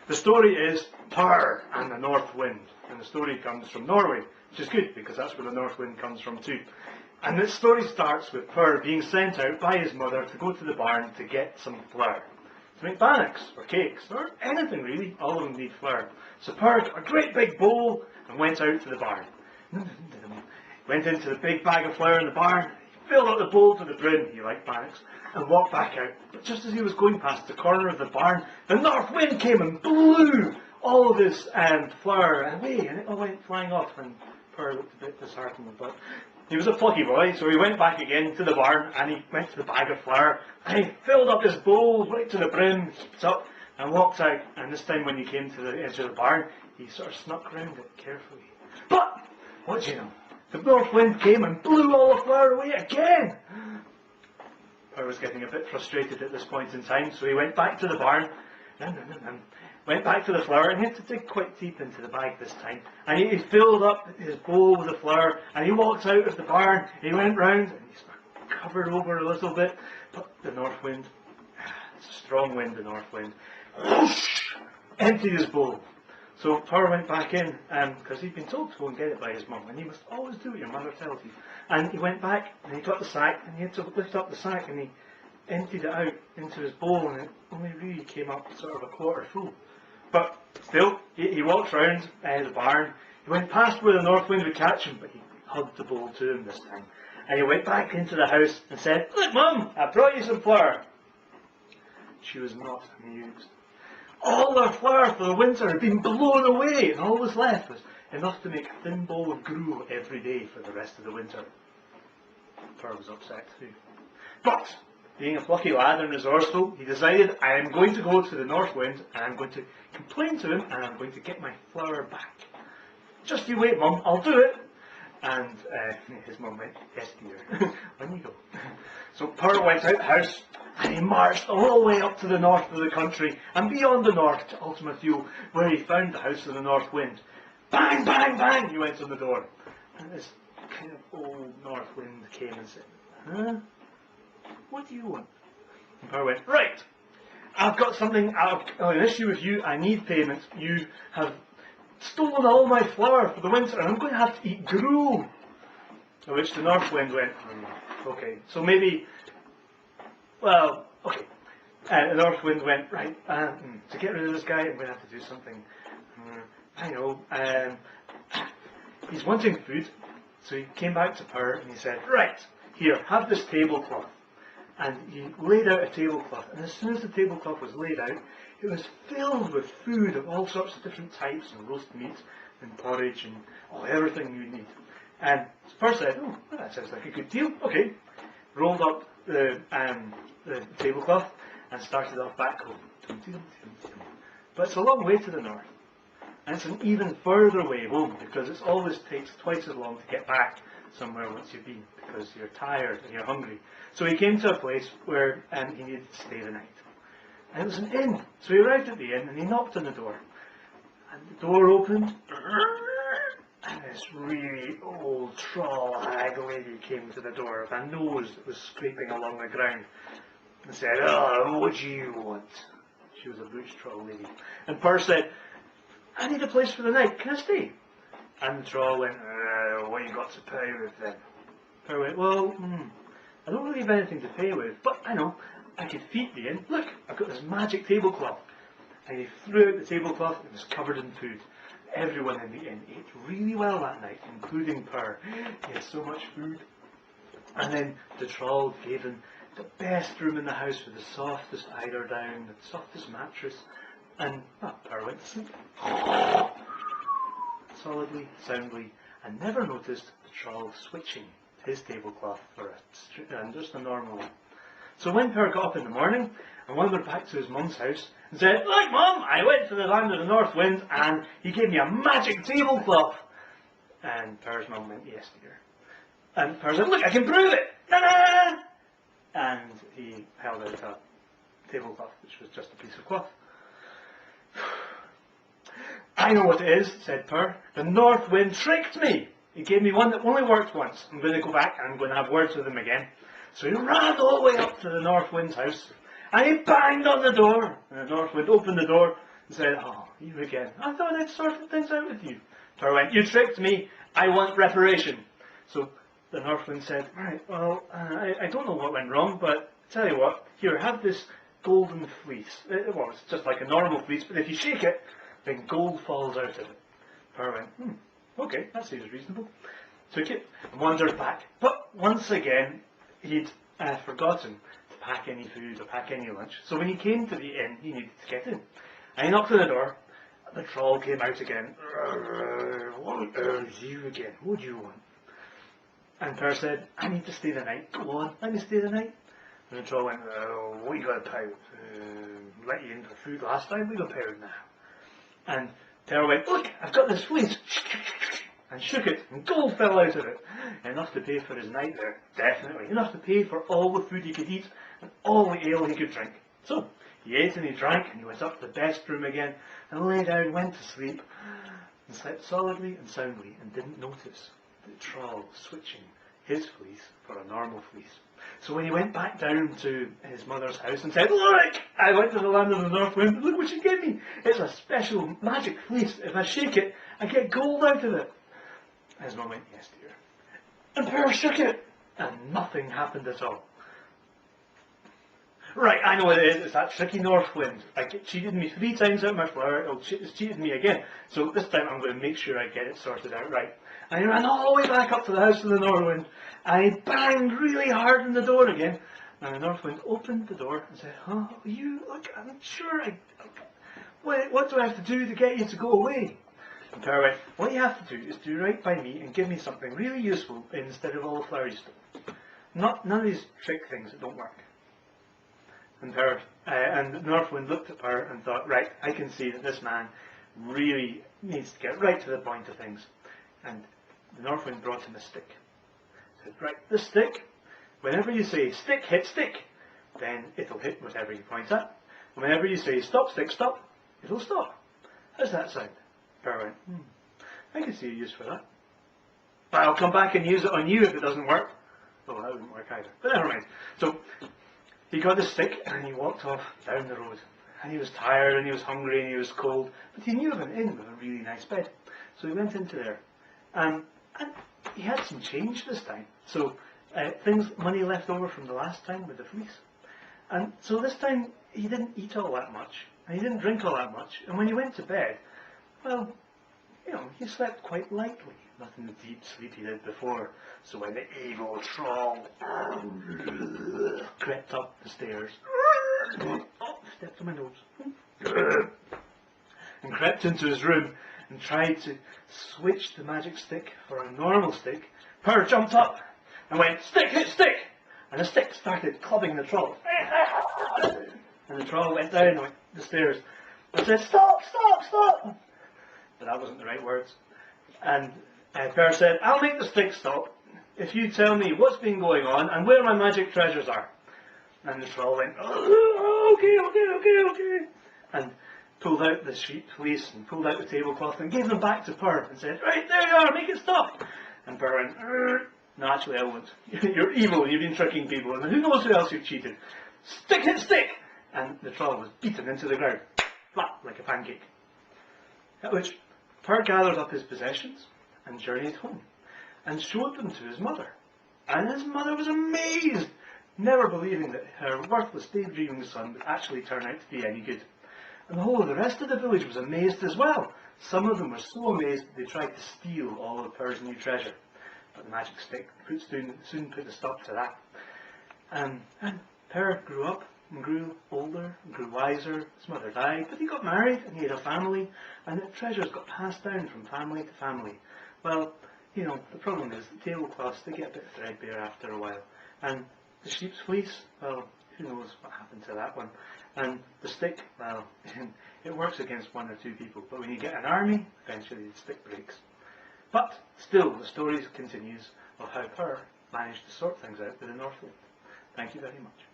The story is Per and the North Wind. And the story comes from Norway, which is good because that's where the North Wind comes from too. And this story starts with Per being sent out by his mother to go to the barn to get some flour. To make bannocks or cakes or anything really, all of them need flour. So Per got a great big bowl and went out to the barn. Went into the big bag of flour in the barn, filled up the bowl to the brim, he liked bannocks, and walked back out. But just as he was going past the corner of the barn, the North Wind came and blew all of his flour away, and it all went flying off, and Per looked a bit disheartened, but he was a plucky boy, so he went back again to the barn, and he went to the bag of flour, and he filled up his bowl right to the brim, heaped up, and walked out. And this time when he came to the edge of the barn, he sort of snuck round it carefully. But, what do you know, the North Wind came and blew all the flour away again. Per was getting a bit frustrated at this point in time, so he went back to the barn, went back to the flour, and he had to dig quite deep into the bag this time. And he filled up his bowl with the flour, and he walked out of the barn, he went round, and he sort of covered over a little bit, but the North Wind, it's a strong wind, the North Wind, whoosh, emptied his bowl. So Per went back in, because he'd been told to go and get it by his mum, and you must always do what your mother tells you. And he went back, and he got the sack, and he had to lift up the sack, and he emptied it out into his bowl, and it only really came up sort of a quarter full. But still, he walked round the barn, he went past where the North Wind would catch him, but he hugged the bowl to him this time. And he went back into the house and said, "Look, Mum, I brought you some flour." She was not amused. All their flour for the winter had been blown away, and all was left was enough to make a thin bowl of gruel every day for the rest of the winter. Per was upset too. But, being a plucky lad and resourceful, he decided, I am going to go to the North Wind, and I'm going to complain to him, and I'm going to get my flour back. "Just you wait, Mum, I'll do it." And his mum went, "Yes, dear, when you go." So Per went out the house, and he marched all the way up to the north of the country, and beyond the north to Ultima Thule, where he found the house of the North Wind. Bang, bang, bang, he went on the door. And this kind of old North Wind came and said, "Huh? What do you want?" And Per went, "Right, I've got something, an issue with you, I need payment. You have stolen all my flour for the winter, and I'm going to have to eat gruel." To which the North Wind went, "Okay, so maybe, well, okay." And the North Wind went, "Right, to get rid of this guy, I'm going to have to do something. I know, he's wanting food." So he came back to Per and he said, "Right, here, have this tablecloth." And he laid out a tablecloth, and as soon as the tablecloth was laid out, it was filled with food of all sorts of different types, and roast meat, and porridge, and everything you need. And Per said, "Oh, that sounds like a good deal. Okay." Rolled up the tablecloth and started off back home. But it's a long way to the north. And it's an even further way home, because it always takes twice as long to get back somewhere once you've been, because you're tired and you're hungry. So he came to a place where he needed to stay the night. And it was an inn. So he arrived at the inn and he knocked on the door. And the door opened, and this really old troll hag lady came to the door with a nose that was scraping along the ground and said, "Oh, what do you want?" She was a butch troll lady. And Per said, "I need a place for the night. Can I stay?" And the troll went, "What you got to pay with then?" Per went, "Well, I don't really have anything to pay with, but I know, I could feed the inn. Look, I've got this magic tablecloth." And he threw out the tablecloth, and it was covered in food. Everyone in the inn ate really well that night, including Per. He had so much food. And then the troll gave him the best room in the house with the softest eiderdown, the softest mattress, and Per went to sleep. Solidly, soundly, and never noticed the troll switching his tablecloth for just a normal one. So when Per got up in the morning and wandered back to his mum's house and said, "Look, Mum, I went to the land of the North Wind and he gave me a magic tablecloth." And Per's mum went, "Yes, dear." And Per said, "Look, I can prove it! Ta-da!" And he held out a tablecloth, which was just a piece of cloth. "I know what it is," said Per. "The North Wind tricked me. He gave me one that only worked once. I'm going to go back and I'm going to have words with him again." So he ran all the way up to the North Wind's house, and he banged on the door. And the North Wind opened the door, and said, "Oh, you again. I thought I'd sorted things out with you." Per went, "You tricked me. I want reparation." So the North Wind said, "Right, well, I don't know what went wrong, but tell you what, here, have this golden fleece. Well, it's just like a normal fleece, but if you shake it, then gold falls out of it." Per went, "Okay, that seems reasonable." Took it and wandered back. But once again, he'd forgotten to pack any food or pack any lunch. So when he came to the inn, he needed to get in. And he knocked on the door. The troll came out again. "What is you again? What do you want?" And Per said, "I need to stay the night." "Go on, let me stay the night." And the troll went, "What you got to pound? Let you in for food last time, we got pound now." And Per went, "Look, I've got this fleece." And shook it, and gold fell out of it. Enough to pay for his night there, definitely. Enough to pay for all the food he could eat, and all the ale he could drink. So, he ate and he drank, and he went up to the best room again, and lay down, went to sleep, and slept solidly and soundly, and didn't notice the troll switching his fleece for a normal fleece. So when he went back down to his mother's house and said, "Look, I went to the land of the North Wind, look what she gave me. It's a special magic fleece. If I shake it, I get gold out of it." His mum went, "Yes, dear." And Per shook it, and nothing happened at all. "Right, I know what it is. It's that tricky North Wind. It cheated me 3 times out of my flour. It's cheated me again. So this time I'm going to make sure I get it sorted out right." And he ran all the way back up to the house of the North Wind, and he banged really hard on the door again. And the North Wind opened the door and said, "You, look, I'm sure what do I have to do to get you to go away?" And Per went, "What you have to do is do right by me and give me something really useful instead of all the flour you stole. None of these trick things that don't work." And the North Wind looked at Per and thought, "Right, I can see that this man really needs to get right to the point of things." And the North Wind brought him a stick. He said, "Right, this stick, whenever you say 'stick, hit stick,' then it'll hit whatever you point at. And whenever you say 'stop, stick, stop,' it'll stop. How's that sound?" Per went, "I can see a use for that. But I'll come back and use it on you if it doesn't work." Oh, that wouldn't work either. But never mind. So he got the stick and he walked off down the road. And he was tired and he was hungry and he was cold. But he knew of an inn with a really nice bed. So he went into there. And he had some change this time. So money left over from the last time with the fleece. And so this time he didn't eat all that much. And he didn't drink all that much. And when he went to bed, well, he slept quite lightly, not in the deep sleep he did before. So when the evil troll crept up the stairs, stepped on my nose, and crept into his room and tried to switch the magic stick for a normal stick, Per jumped up and went, "Stick, hit stick!" And the stick started clubbing the troll. And the troll went down the stairs and said, "Stop, stop, stop!" But that wasn't the right words. And Per said, "I'll make the stick stop if you tell me what's been going on and where my magic treasures are." And the troll went, okay. And pulled out the sheep fleece and pulled out the tablecloth and gave them back to Per and said, "Right, there you are, make it stop." And Per went, "No, actually I won't. You're evil, you've been tricking people, and who knows who else you've cheated. Stick, hit stick!" And the troll was beaten into the ground, flat like a pancake. At which Per gathered up his possessions and journeyed home and showed them to his mother. And his mother was amazed, never believing that her worthless daydreaming son would actually turn out to be any good. And the whole of the rest of the village was amazed as well. Some of them were so amazed that they tried to steal all of Per's new treasure. But the magic stick soon put a stop to that. And Per grew up and grew older and grew wiser. His mother died, but he got married and he had a family, and the treasures got passed down from family to family. Well, the problem is the tablecloths, they get a bit threadbare after a while. And the sheep's fleece, well, who knows what happened to that one. And the stick, well, it works against 1 or 2 people, but when you get an army, eventually the stick breaks. But still, the story continues of how Per managed to sort things out with the North Wind. Thank you very much.